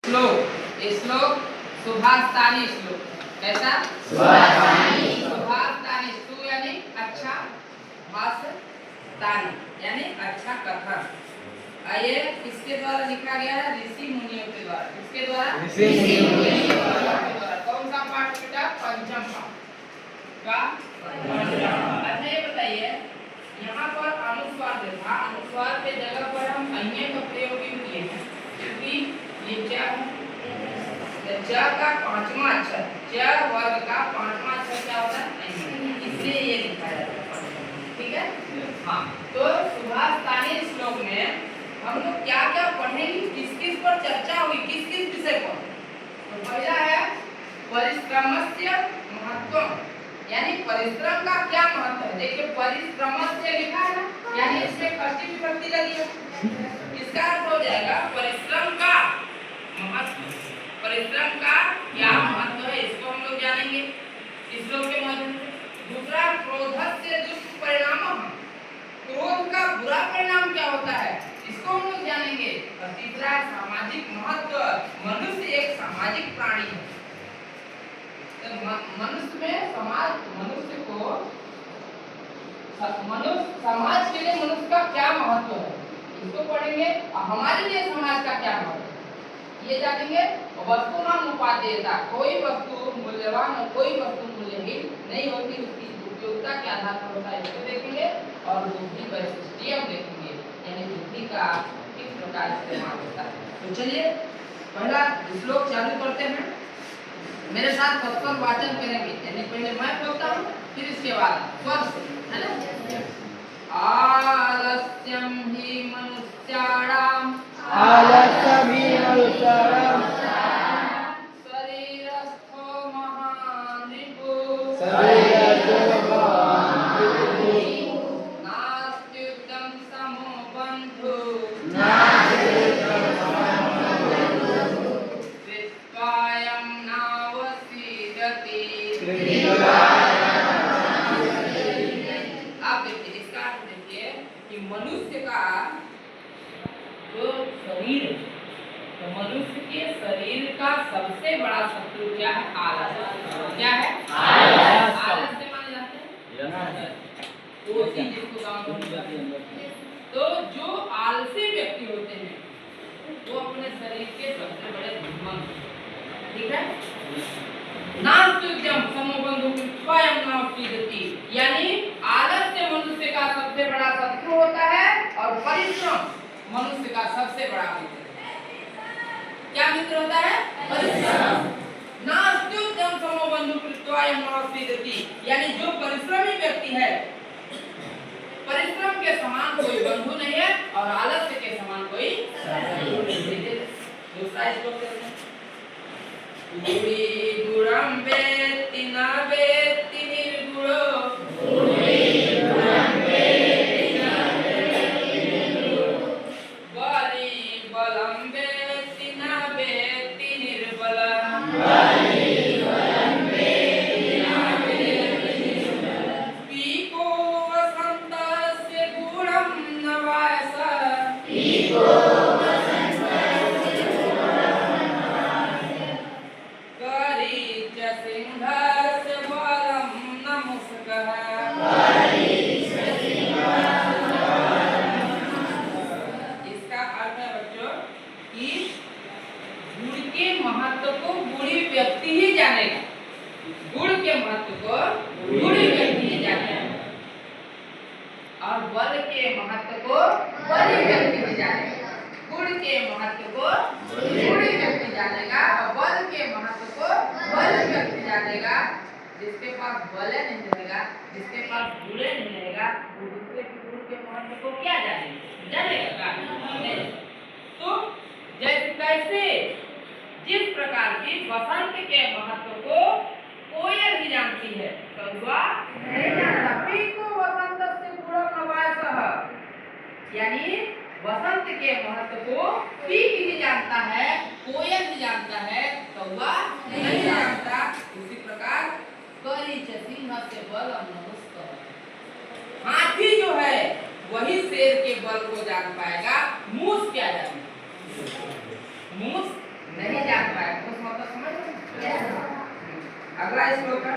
श्लोक ये श्लोक सुभाषतानी श्लोक कैसा सुभाषतानी सुभाषतानी सु यानी अच्छा भाष तानी यानी अच्छा कथन ये किसके द्वारा लिखा गया है ऋषि मुनियों के द्वारा किसके द्वारा ऋषि मुनियों के द्वारा कौन सा पाठ बेटा पंचम पाठ का अच्छा ये बताइए यहाँ पर अनुस्वार देखा अनुस्वार के जगह पर हम अन्य का प्रयोग क्यों किए हैं क्योंकि ये क्या है च का पांचवा अक्षर च वर्ग का पांचवा अक्षर क्या होता है इसलिए ये लिखा जाता है ठीक है हाँ तो सुभाषतानी श्लोक में हम लोग क्या क्या पढ़ेंगे किस किस पर चर्चा हुई किस किस विषय पर तो पहला है परिश्रमस्य महत्व यानी परिश्रम का क्या महत्व है देखिए परिश्रमस्य लिखा है ना यानी इसमें षष्ठी विभक्ति लगी है इसका अर्थ हो जाएगा परिश्रम का महत्व परिश्रम का क्या महत्व है इसको हम लोग जानेंगे इस श्लोक के माध्यम से दूसरा क्रोधस्य दुष्परिणाम क्रोध का बुरा परिणाम क्या होता है इसको हम लोग जानेंगे और तीसरा सामाजिक महत्व मनुष्य एक सामाजिक प्राणी है तो मनुष्य में मनुष्य को समाज के लिए मनुष्य का क्या महत्व है इसको पढ़ेंगे और हमारे लिए समाज का क्या महत्व है ये जानेंगे वस्तु नाम उपादेयता कोई वस्तु मूल्यवान और कोई वस्तु मूल्यहीन नहीं होती उसकी उपयोगिता के आधार पर होता है इसको देखेंगे और बुद्धि वैशिष्ट्य हम देखेंगे यानी बुद्धि का किस प्रकार इस्तेमाल होता है तो चलिए पहला श्लोक चालू करते हैं मेरे साथ तत्पर वाचन करेंगे यानी पहले मैं बोलता हूँ फिर इसके बाद स्वर से है ना आलस्यम ही मनुष्याणाम आलस्यम हि मनुष्याणाम् शरीरस्थो महान् रिपुः शरीरस्थो महान् रिपुः नास्त्युक्तं समो बन्धुः नास्त्युक्तं समो बन्धुः कृत्वायं नावसीदति आप देखिए इसका अर्थ देखिए कि मनुष्य का जो शरीर है तो मनुष्य के शरीर का सबसे बड़ा शत्रु क्या है आलस क्या है आलस आलस से माने जाते हैं वो चीज जिसको काम तो जो आलसी व्यक्ति होते हैं वो अपने शरीर के सबसे बड़े दुश्मन ठीक है नास्त्युक्तं समोबन्धु स्वयं नास्तिदति यानी आलस से मनुष्य का सबसे बड़ा शत्रु होता है और परिश्रम मनुष्य का सबसे बड़ा मित्र क्या मित्र होता है परिश्रम नास्त्युक्तं समोबन्धु स्वयं नास्तिदति यानी जो परिश्रमी व्यक्ति है परिश्रम के समान कोई बंधु नहीं है और आलस्य के समान कोई दूसरा श्लोक देखते हैं गुणं वेत्ति न वेत्ति निर्गुणो बलि बलं वेत्ति न वेत्ति निर्बलम् पीको वसन्तस्य गुणं न वासः गुण के महत्व को गुणी व्यक्ति ही जानेगा और बल के महत्व को बली व्यक्ति ही जानेगा गुण के महत्व को गुणी व्यक्ति जानेगा और बल के महत्व को बल व्यक्ति जानेगा जिसके पास बल नहीं रहेगा जिसके पास गुण नहीं रहेगा वो दूसरे के गुण के महत्व को क्या जानेगा तो जैसे कैसे जिस प्रकार की वसंत के महत्व को कोयल ही जानती है कौवा नहीं जानता पीको वसंतस्य गुणं न वासः यानी वसंत के महत्व को पीक ही जानता है कोयल ही जानता है कौवा नहीं जानता उसी प्रकार करिच सिंहस्य बलं नमस्कार हाथी जो है वही शेर के बल को जान पाएगा मूस क्या जानेगा मूस नहीं जान पाए उस मतलब समझ रहे हैं? अगला श्लोक है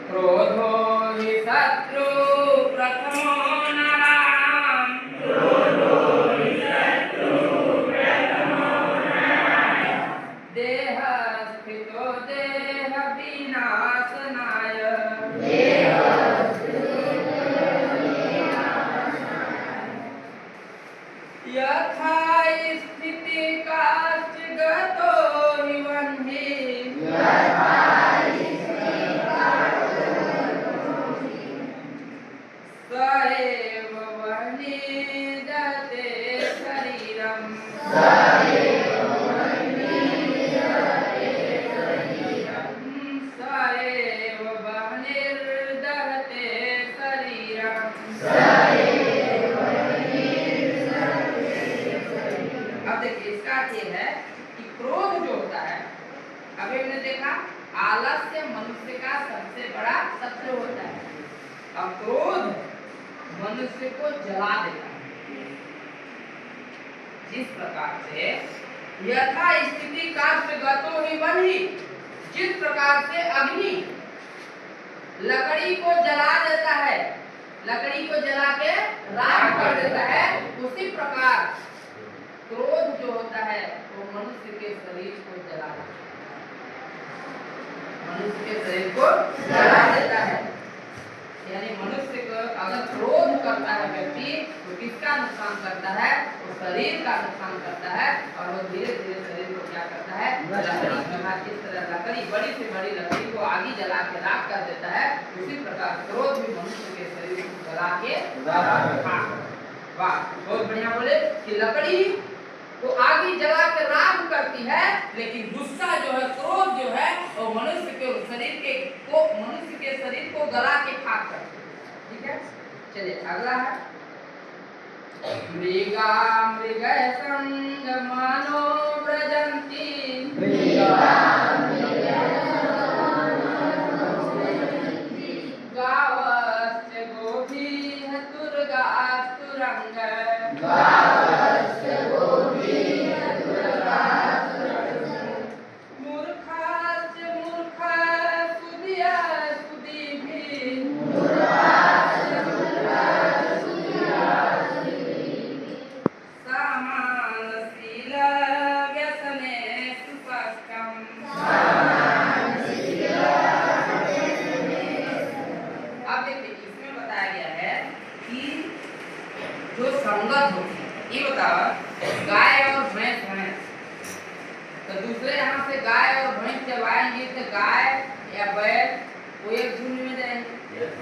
क्रोधो हि शत्रु प्रथमो नराम देह स्थितो देह विनाशनाय यथा स्थिति काश्च गतो हि वह्नि स एव वह्नि दते शरीरम् स एव वह्निर्दहते शरीरम्। अब देखिए इसका अर्थ ये है कि क्रोध जो होता है, अभी हमने देखा आलस्य मनुष्य का सबसे बड़ा शत्रु होता है। अब क्रोध मनुष्य को जला देता है। जिस प्रकार से यथा स्थिति काष्ठ गतो हि वह्नि, जिस प्रकार से अग्नि लकड़ी को जला देता है, लकड़ी को जला के राख कर देता है, उसी प्रकार क्रोध जो होता है वो मनुष्य के शरीर को जला देता है, मनुष्य के शरीर को जला देता है। यानी मनुष्य को अगर क्रोध करता है व्यक्ति तो किसका नुकसान करता है? वो शरीर का नुकसान करता है और वो धीरे धीरे शरीर को क्या करता है? लकड़ी, इस तरह लकड़ी, बड़ी से बड़ी लकड़ी को आगे जला के राख कर देता है। उसी प्रकार क्रोध भी मनुष्य के शरीर को जला के वाह, बहुत बढ़िया बोले कि लकड़ी को आगे जला के राख करती है, लेकिन गुस्सा जो है, क्रोध जो है, वो मनुष्य के शरीर को गला के खाक करती है। ठीक है, चलिए अगला है मृगा मृग संग मानो व्रजन्ति गावश्च गोभीः तुरगास्तुरंग मूर्खाश्च मूर्खा सुधिया सुधीभिः समानशील व्यसनेषु स्पष्टम्। अब देखिए इसमें बताया गया है कि जो संगत होती है, ये बताओ गाय और भैंस हैं, तो दूसरे यहाँ से गाय और भैंस जब आएंगे तो गाय या बैल वो एक झुंड में जाएंगे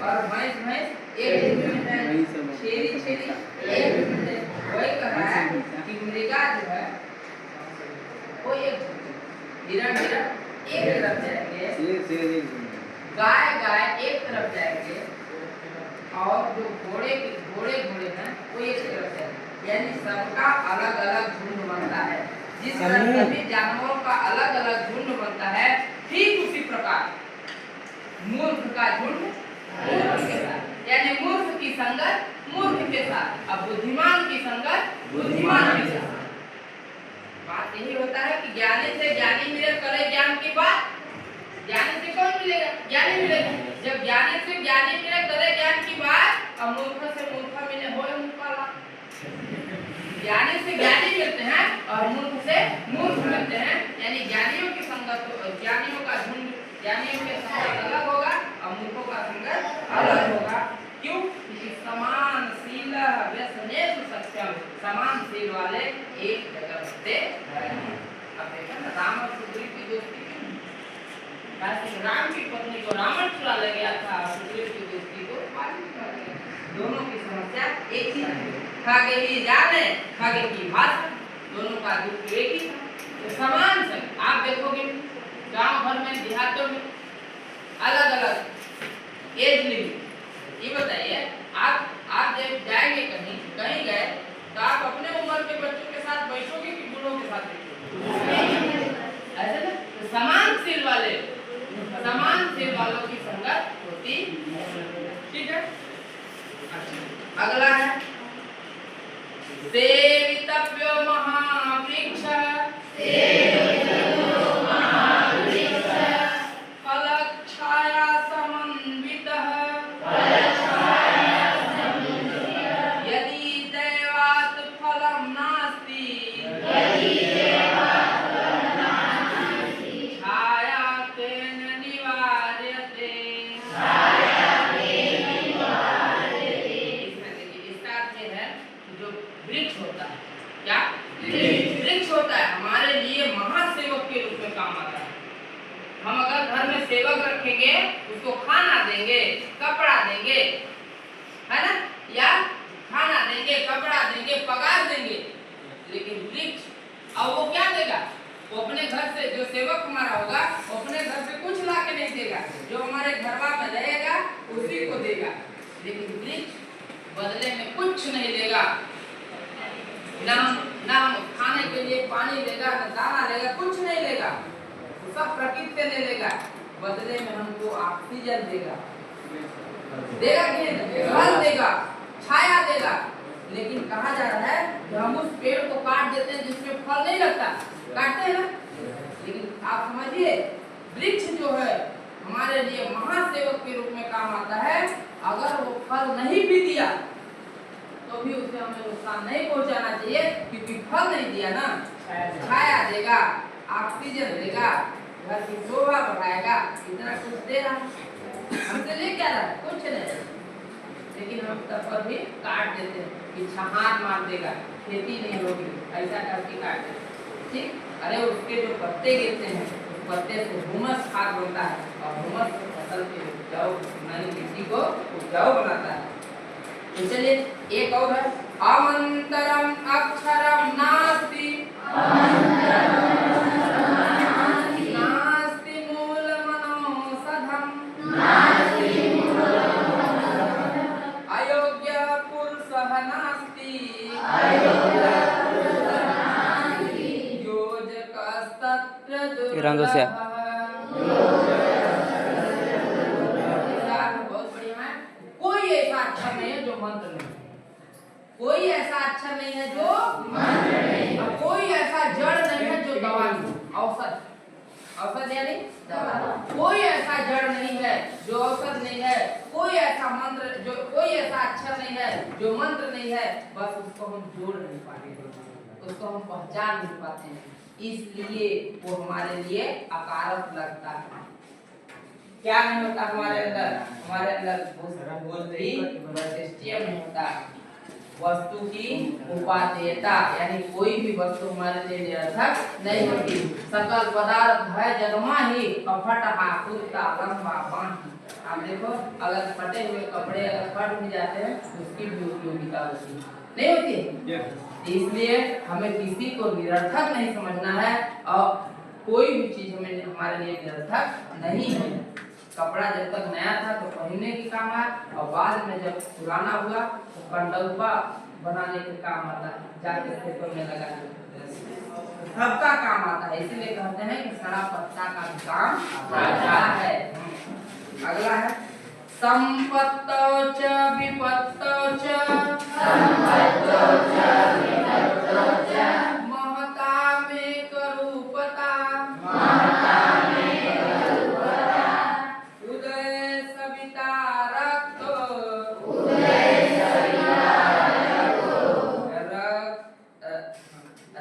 और भैंस भैंस एक झुंड में जाएंगे, छेरी छेरी एक झुंड में जाएंगे। वही कह रहा है कि मृगा जो है वो एक झुंड, हिरण हिरण एक तरफ जाएंगे, गाय गाय एक तरफ जाएंगे और जो घोड़े हैं वो एक तरफ जाएंगे। यानी सबका अलग अलग झुंड बनता है। जिस तरह सभी जानवरों का अलग अलग झुंड बनता है, ठीक उसी प्रकार मूर्ख का झुंड मूर्ख के साथ, यानी मूर्ख की संगत मूर्ख के साथ, अब बुद्धिमान की संगत बुद्धिमान के साथ। बात यही होता है कि ज्ञानी से ज्ञानी मिले, करे ज्ञान की बात, ज्ञानी से कौन मिलेगा? ज्ञानी मिलेगा। जब ज्ञानी से ज्ञानी मिले, करे ज्ञान की बात, और मूर्ख से मूर्ख मिले, होए मूर्खा। ज्ञानी से ज्ञानी मिलते हैं और मूर्ख से मूर्ख मिलते हैं, यानी ज्ञानियों की संगत, ज्ञानियों का झुंड, ज्ञानियों के संगत अलग होगा और मूर्खों का संगत अलग होगा। क्यों? क्योंकि समानशील व्यसनेषु सत्यम, समानशील वाले एक जगह रहते हैं। अब देखो ना राम और सुग्रीव की दोस्ती क्यों? राम की पत्नी को रावण चुरा ले गया था, सुग्रीव की दोस्ती को वाली चुरा ले गया। दोनों की समस्या एक ही है, खागे ही जाने खागे की भाषा, दोनों का दुख एक ही था। तो समान से आप देखोगे गांव भर में, देहातों में अलग अलग एज लिमिट। ये बताइए आप जब जाएंगे कहीं गए तो आप अपने उम्र के बच्चों के साथ बैठोगे कि बूढ़ों के साथ बैठोगे? ऐसे ना, तो समानशील वालों की संगत होती। ठीक है, अगला है सेवितव्यो महाव्याघ्रो वृक्ष होता है हमारे लिए महासेवक के रूप में काम आता है। हम अगर घर में सेवक रखेंगे, उसको खाना देंगे, कपड़ा देंगे, है ना, या खाना देंगे, कपड़ा देंगे, पगार देंगे, लेकिन वृक्ष अब वो क्या देगा? वो अपने घर से, जो सेवक हमारा होगा, वो अपने घर से कुछ ला के नहीं देगा, जो हमारे घरवा में रहेगा उसी को देगा। लेकिन वृक्ष बदले में कुछ नहीं देगा, ना खाने के लिए पानी देगा, ना दाना देगा, कुछ नहीं देगा, सब प्रकृति से ले लेगा। बदले में हमको ऑक्सीजन देगा, देगा कि नहीं? फल देगा, छाया देगा। लेकिन कहा जा रहा है कि हम उस पेड़ को काट देते हैं जिसमें फल नहीं लगता, काटते हैं ना। लेकिन आप समझिए, वृक्ष जो है हमारे लिए महासेवक के रूप में काम आता है। अगर वो फल नहीं भी दिया तो भी उसे हमें नुकसान नहीं पहुंचाना चाहिए, क्योंकि फल नहीं दिया ना, छाया देगा, ऑक्सीजन देगा, घर की शोभा बढ़ाएगा, इतना कुछ दे रहा है। हमसे ले क्या रहा है? कुछ नहीं। लेकिन हम तब पर भी काट देते हैं कि हाथ मार देगा, खेती नहीं होगी, ऐसा करके काट देते हैं। ठीक? अरे उसके जो पत्ते गिरते हैं, उस पत्ते से हुमस खाद बनता है, और हुमस फसल के उपजाऊ यानी मिट्टी को उपजाऊ बनाता है। तो चलिए एक और है, अमंतरम अक्षरम नास्ति, नास्ति मूलमनौषधम्, अयोग्य पुरुषः नास्ति, योजकस्तत्र दुर्लभः। बहुत बढ़िया है। कोई ऐसा अक्षर नहीं है जो मंत्र नहीं है, कोई ऐसा अक्षर नहीं है जो मंत्र नहीं है, कोई ऐसा जड़ नहीं है जो दवा नहीं, औषध, औषध यानी दवा, कोई ऐसा जड़ नहीं है जो औषध नहीं है, कोई ऐसा मंत्र जो, कोई ऐसा अक्षर नहीं है जो मंत्र नहीं है। बस उसको हम जोड़ नहीं पाते, उसको हम पहचान नहीं पाते हैं, इसलिए वो हमारे लिए अकारक लगता है। क्या नहीं होता हमारे अंदर? हमारे अंदर बुद्धि वैशिष्ट्य नहीं होता, वस्तु की उपादेयता, यानी कोई भी वस्तु हमारे लिए निरर्थक नहीं होती। सकल पदार्थ है जगमा ही, फटहा कुत्ता लंबा बांधी। आप देखो, अगर फटे हुए कपड़े अगर फट भी जाते हैं उसकी भी उपयोगिता होती नहीं होती। इसलिए हमें किसी को निरर्थक नहीं समझना है, और कोई भी चीज हमें हमारे लिए निरर्थक नहीं है। कपड़ा जब तक नया था तो पहनने के काम आया, और बाद में जब पुराना हुआ तो कंडौपा बनाने के काम आता है, जाके पेपर में लगा सबका काम आता है। इसीलिए कहते हैं कि सड़ा पत्ता का भी काम आता है। अगला है, संपत्तो च विपत्तो च, महता में करूपता,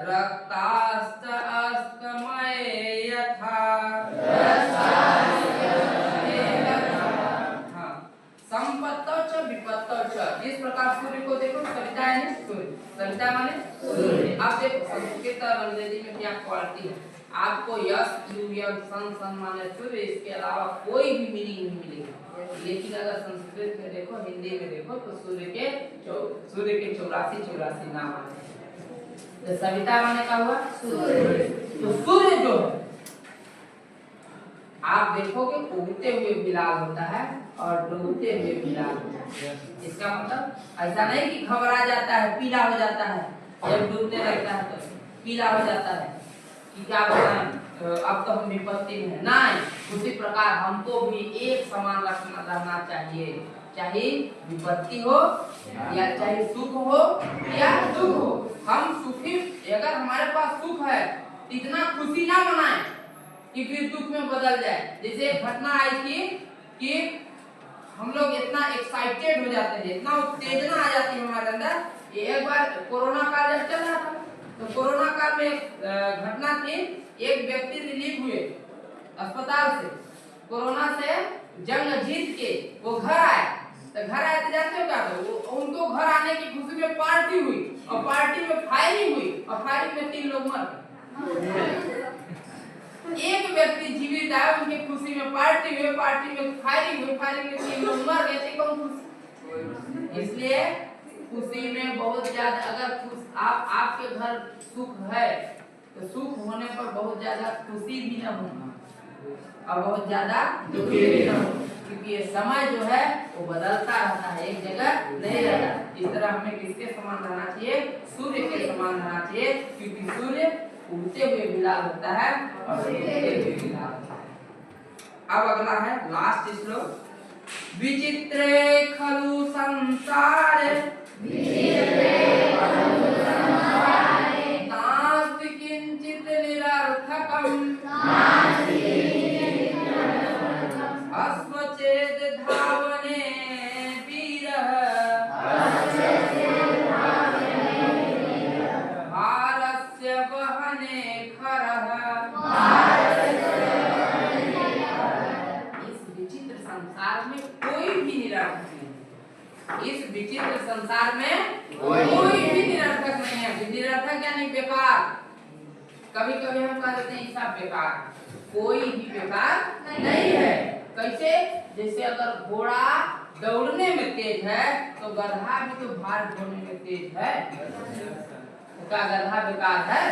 रक्तास्त अस्तमय यथा। हाँ, संपत्तो च विपत्तो च, इस प्रकार सूर्य को देखो, सविता है सूर्य, सविता माने सूर्य। अब देखो संस्कृत और अंग्रेजी में क्या क्वालिटी है, आपको यस यू यम सन सन माने सूर्य, इसके अलावा कोई भी मीनिंग नहीं मिलेगा। लेकिन अगर संस्कृत में देखो, हिंदी में देखो, तो सूर्य के 84 नाम आते हैं। तो सविता माने का हुआ सूर्य। तो सूर्य जो है आप देखोगे उगते हुए भी लाल होता है और डूबते हुए भी लाल होता है। इसका मतलब ऐसा नहीं कि घबरा जाता है, पीला हो जाता है, जब डूबने लगता है तो पीला हो जाता है कि क्या बताएं, अब तो हम विपत्ति में हैं। नहीं, उसी प्रकार हमको भी एक समान रहना चाहिए, चाहे विपत्ति हो या चाहे सुख हो या दुख हो। हम सुखी, अगर हमारे पास सुख है इतना खुशी ना मनाएं कि फिर दुख में बदल जाए। जैसे एक घटना आई थी कि हम लोग इतना एक्साइटेड हो जाते हैं, इतना उत्तेजना आ जाती है हमारे अंदर। एक बार कोरोना काल जब चल रहा था, तो कोरोना काल में घटना थी, एक व्यक्ति रिलीव हुए अस्पताल से, कोरोना से जंग जीत के वो घर आए, तो घर आए तो जानते हो क्या उनको घर आने की खुशी में पार्टी हुई और पार्टी में फायरिंग हुई और फायरिंग में 3 लोग मर गए। एक व्यक्ति जीवित है, उनकी खुशी में पार्टी हुई, पार्टी में फायरिंग हुई, फायरिंग में 3 लोग मर गए, तो कौन खुशी? इसलिए खुशी में बहुत ज्यादा अगर आपके घर सुख है तो सुख होने पर बहुत ज्यादा खुशी भी न होना और बहुत ज्यादा दुखी भी न हो, क्योंकि ये समय जो है वो बदलता रहता है, एक जगह नहीं रहता। इस तरह हमें किसके समान रहना चाहिए? सूर्य के समान रहना चाहिए, क्योंकि सूर्य उगते हुए भी लाल होता है और ढलते हुए भी लाल होता है। अब अगला है लास्ट श्लोक। विचित्रे खलु संसारे नास्ति किंचित निरर्थकम् अस्वचेद धावने वीरः भारस्य वहने खरः। इस विचित्र संसार में कोई भी निरर्थक नहीं। इस विचित्र संसार में कोई भी निरर्थक नहीं है। निरर्थक यानी बेकार। कभी कभी हम कह देते हैं सब बेकार, कोई भी बेकार नहीं है। कैसे? जैसे अगर घोड़ा दौड़ने में तेज है तो गधा भी तो भार ढोने में तेज है, तो क्या गधा बेकार है?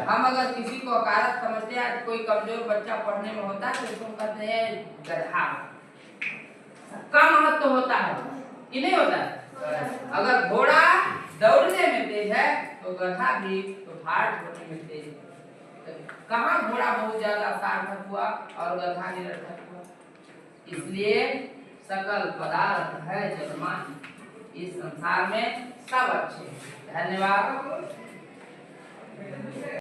हम अगर किसी को अकारत समझते हैं, कोई कमजोर बच्चा पढ़ने में होता है तो उसको कहते हैं गधा, कम महत्व होता है कि नहीं होता है? अगर घोड़ा दौड़ने में तेज है तो गधा भी तो भार ढोने में तेज है। कहाँ घोड़ा बहुत ज्यादा सार्थक हुआ और गधा निरर्थक हुआ? इसलिए सकल पदार्थ है जगमान, इस संसार में सब अच्छे। धन्यवाद।